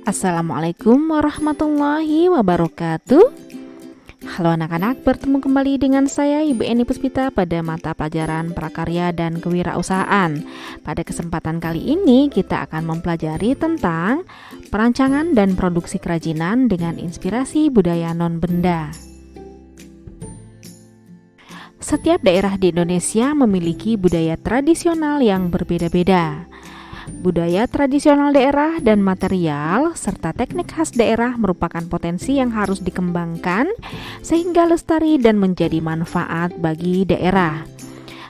Assalamualaikum warahmatullahi wabarakatuh. Halo anak-anak, bertemu kembali dengan saya Ibu Eni Puspita pada mata pelajaran prakarya dan kewirausahaan. Pada kesempatan kali ini kita akan mempelajari tentang perancangan dan produksi kerajinan dengan inspirasi budaya non-benda. Setiap daerah di Indonesia memiliki budaya tradisional yang berbeda-beda. Budaya tradisional daerah dan material serta teknik khas daerah merupakan potensi yang harus dikembangkan sehingga lestari dan menjadi manfaat bagi daerah.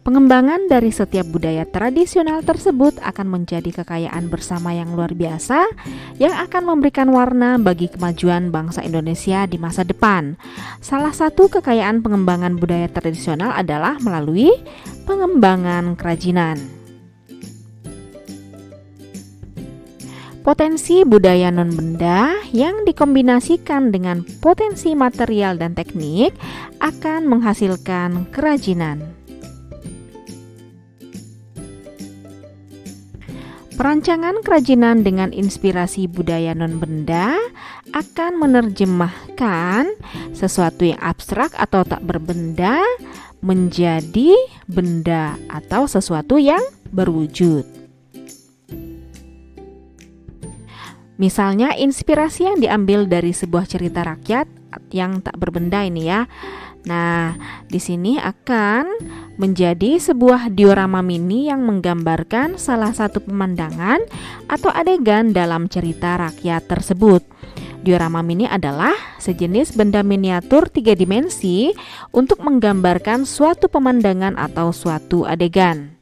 Pengembangan dari setiap budaya tradisional tersebut akan menjadi kekayaan bersama yang luar biasa yang akan memberikan warna bagi kemajuan bangsa Indonesia di masa depan. Salah satu kekayaan pengembangan budaya tradisional adalah melalui pengembangan kerajinan. Potensi budaya non-benda yang dikombinasikan dengan potensi material dan teknik akan menghasilkan kerajinan. Perancangan kerajinan dengan inspirasi budaya non-benda akan menerjemahkan sesuatu yang abstrak atau tak berbenda menjadi benda atau sesuatu yang berwujud. Misalnya inspirasi yang diambil dari sebuah cerita rakyat yang tak berbenda ini ya. Nah, di sini akan menjadi sebuah diorama mini yang menggambarkan salah satu pemandangan atau adegan dalam cerita rakyat tersebut. Diorama mini adalah sejenis benda miniatur 3 dimensi untuk menggambarkan suatu pemandangan atau suatu adegan.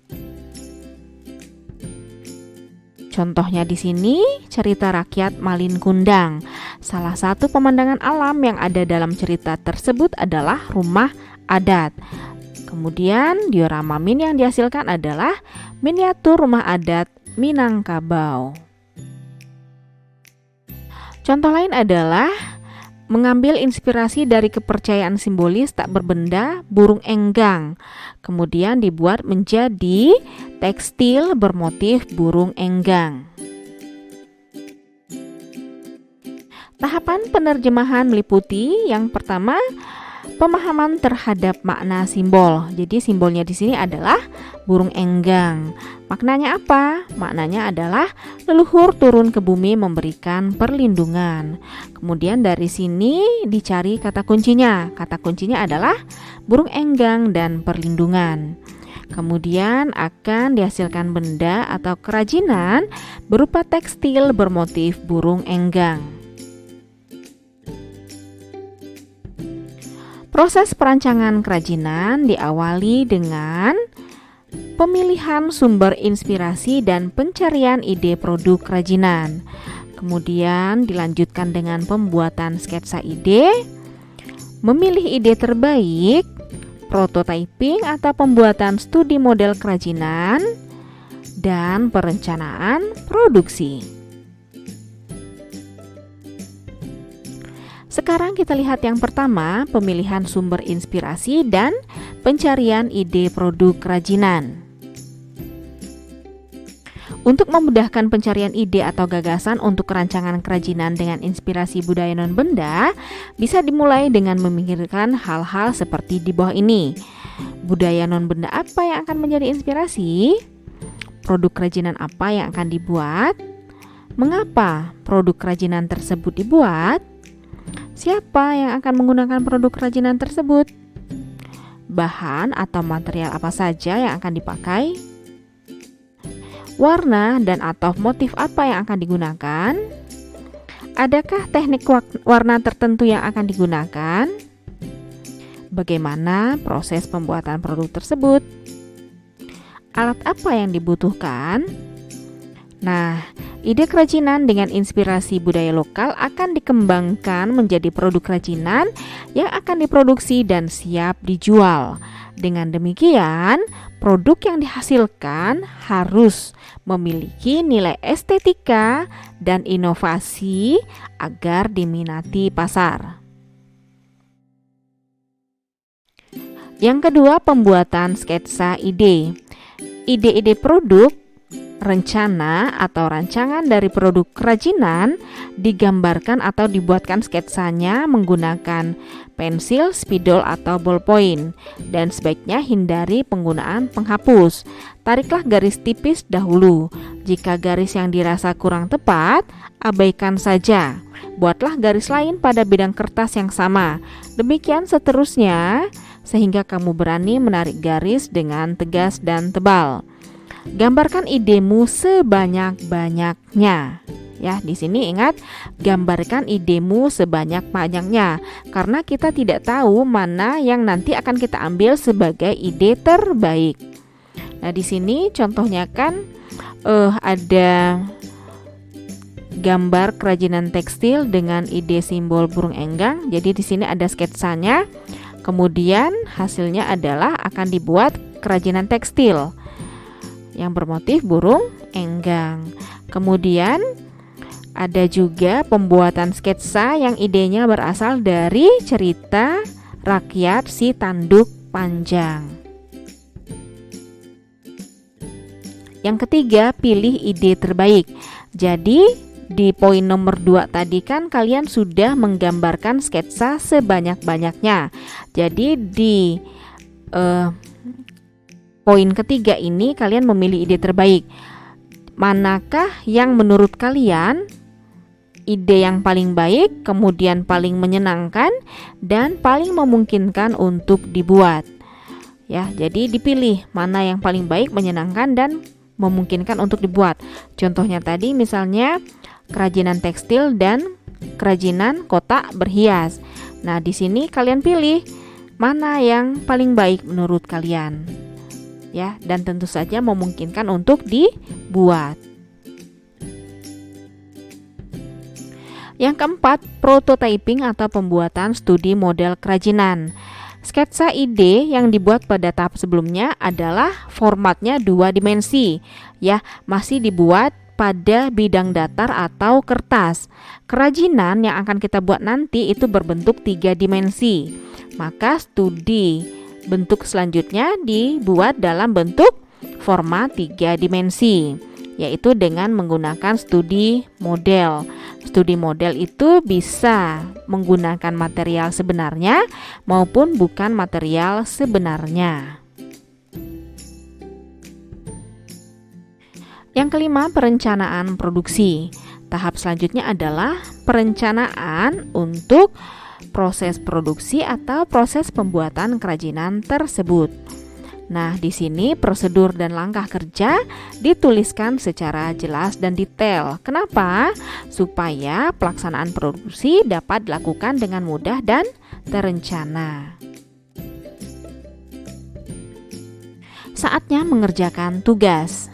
Contohnya di sini cerita rakyat Malin Kundang. Salah satu pemandangan alam yang ada dalam cerita tersebut adalah rumah adat. Kemudian diorama mini yang dihasilkan adalah miniatur rumah adat Minangkabau. Contoh lain adalah mengambil inspirasi dari kepercayaan simbolis tak berbenda burung enggang, kemudian dibuat menjadi tekstil bermotif burung enggang. Tahapan penerjemahan meliputi yang pertama, pemahaman terhadap makna simbol. Jadi simbolnya di sini adalah burung enggang. Maknanya apa? Maknanya adalah leluhur turun ke bumi memberikan perlindungan. Kemudian dari sini dicari kata kuncinya. Kata kuncinya adalah burung enggang dan perlindungan. Kemudian akan dihasilkan benda atau kerajinan berupa tekstil bermotif burung enggang. Proses perancangan kerajinan diawali dengan pemilihan sumber inspirasi dan pencarian ide produk kerajinan. Kemudian dilanjutkan dengan pembuatan sketsa ide, memilih ide terbaik, prototyping atau pembuatan studi model kerajinan, dan perencanaan produksi. Sekarang kita lihat yang pertama, pemilihan sumber inspirasi dan pencarian ide produk kerajinan. Untuk memudahkan pencarian ide atau gagasan untuk rancangan kerajinan dengan inspirasi budaya non-benda, bisa dimulai dengan memikirkan hal-hal seperti di bawah ini. Budaya non-benda apa yang akan menjadi inspirasi? Produk kerajinan apa yang akan dibuat? Mengapa produk kerajinan tersebut dibuat? Siapa yang akan menggunakan produk kerajinan tersebut? Bahan atau material apa saja yang akan dipakai? Warna dan atau motif apa yang akan digunakan? Adakah teknik warna tertentu yang akan digunakan? Bagaimana proses pembuatan produk tersebut? Alat apa yang dibutuhkan? Nah, ide kerajinan dengan inspirasi budaya lokal akan dikembangkan menjadi produk kerajinan yang akan diproduksi dan siap dijual. Dengan demikian, produk yang dihasilkan harus memiliki nilai estetika dan inovasi agar diminati pasar. Yang kedua, pembuatan sketsa ide. Ide-ide produk rencana atau rancangan dari produk kerajinan digambarkan atau dibuatkan sketsanya menggunakan pensil, spidol, atau ballpoint, dan sebaiknya hindari penggunaan penghapus. Tariklah garis tipis dahulu. Jika garis yang dirasa kurang tepat, abaikan saja. Buatlah garis lain pada bidang kertas yang sama. Demikian seterusnya, sehingga kamu berani menarik garis dengan tegas dan tebal. Gambarkan idemu sebanyak-banyaknya. Ya, di sini ingat, gambarkan idemu sebanyak-banyaknya karena kita tidak tahu mana yang nanti akan kita ambil sebagai ide terbaik. Nah, di sini contohnya kan ada gambar kerajinan tekstil dengan ide simbol burung enggang. Jadi di sini ada sketsanya. Kemudian hasilnya adalah akan dibuat kerajinan tekstil yang bermotif burung enggang. Kemudian ada juga pembuatan sketsa yang idenya berasal dari cerita rakyat si tanduk panjang. Yang ketiga, pilih ide terbaik. Jadi di poin nomor 2 tadi kan kalian sudah menggambarkan sketsa sebanyak-banyaknya. Jadi di poin ketiga ini kalian memilih ide terbaik. Manakah yang menurut kalian ide yang paling baik, kemudian paling menyenangkan, dan paling memungkinkan untuk dibuat? Ya, jadi dipilih mana yang paling baik, menyenangkan, dan memungkinkan untuk dibuat. Contohnya tadi misalnya kerajinan tekstil dan kerajinan kotak berhias. Nah, di sini kalian pilih mana yang paling baik menurut kalian. Ya, dan tentu saja memungkinkan untuk dibuat. Yang keempat, prototyping atau pembuatan studi model kerajinan. Sketsa ide yang dibuat pada tahap sebelumnya adalah formatnya 2 dimensi, ya, masih dibuat pada bidang datar atau kertas. Kerajinan yang akan kita buat nanti itu berbentuk 3 dimensi. Maka studi bentuk selanjutnya dibuat dalam bentuk format 3 dimensi, yaitu dengan menggunakan studi model. Studi model itu bisa menggunakan material sebenarnya maupun bukan material sebenarnya. Yang kelima, perencanaan produksi. Tahap selanjutnya adalah perencanaan untuk proses produksi atau proses pembuatan kerajinan tersebut. Nah, di sini prosedur dan langkah kerja dituliskan secara jelas dan detail. Kenapa? Supaya pelaksanaan produksi dapat dilakukan dengan mudah dan terencana. Saatnya mengerjakan tugas.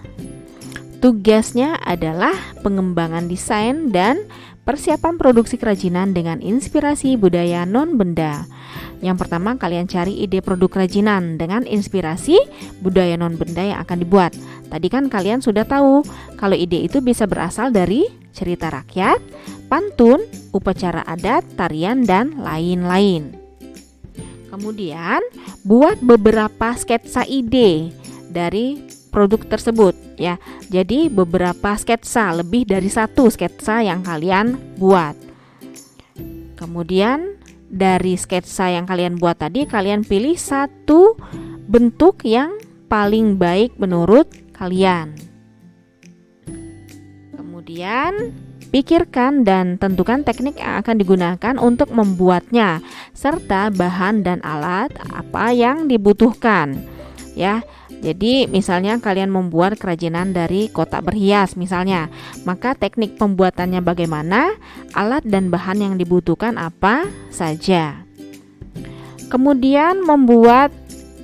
Tugasnya adalah pengembangan desain dan persiapan produksi kerajinan dengan inspirasi budaya non-benda. Yang pertama, kalian cari ide produk kerajinan dengan inspirasi budaya non-benda yang akan dibuat. Tadi kan kalian sudah tahu kalau ide itu bisa berasal dari cerita rakyat, pantun, upacara adat, tarian, dan lain-lain. Kemudian, buat beberapa sketsa ide dari produk tersebut, ya. Jadi beberapa sketsa, lebih dari 1 sketsa yang kalian buat. Kemudian dari sketsa yang kalian buat tadi, kalian pilih 1 bentuk yang paling baik menurut kalian. Kemudian pikirkan dan tentukan teknik yang akan digunakan untuk membuatnya, serta bahan dan alat apa yang dibutuhkan. Ya, jadi misalnya kalian membuat kerajinan dari kotak berhias misalnya, maka teknik pembuatannya bagaimana, alat dan bahan yang dibutuhkan apa saja. Kemudian membuat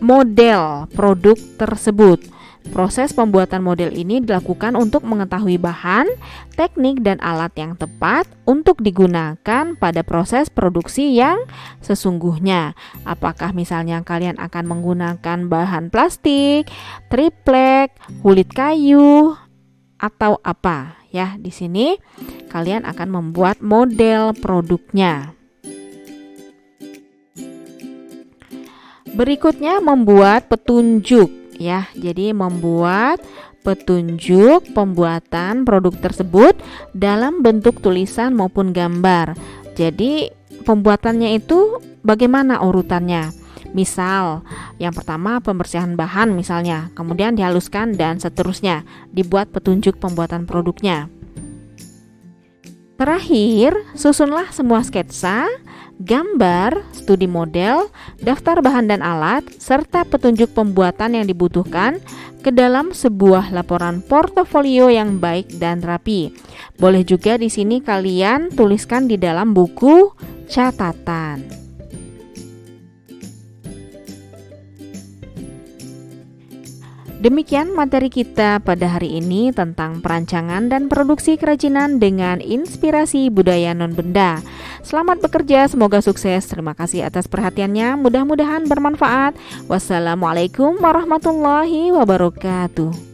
model produk tersebut. Proses pembuatan model ini dilakukan untuk mengetahui bahan, teknik, dan alat yang tepat untuk digunakan pada proses produksi yang sesungguhnya. Apakah misalnya kalian akan menggunakan bahan plastik, triplek, kulit kayu, atau apa? Ya, di sini kalian akan membuat model produknya. Berikutnya membuat petunjuk. Ya, jadi membuat petunjuk pembuatan produk tersebut dalam bentuk tulisan maupun gambar. Jadi pembuatannya itu bagaimana urutannya? Misal, yang pertama pembersihan bahan misalnya, kemudian dihaluskan dan seterusnya, dibuat petunjuk pembuatan produknya. Terakhir, susunlah semua sketsa, gambar, studi model, daftar bahan dan alat, serta petunjuk pembuatan yang dibutuhkan ke dalam sebuah laporan portofolio yang baik dan rapi. Boleh juga di sini kalian tuliskan di dalam buku catatan. Demikian materi kita pada hari ini tentang perancangan dan produksi kerajinan dengan inspirasi budaya non-benda. Selamat bekerja, semoga sukses. Terima kasih atas perhatiannya, mudah-mudahan bermanfaat. Wassalamualaikum warahmatullahi wabarakatuh.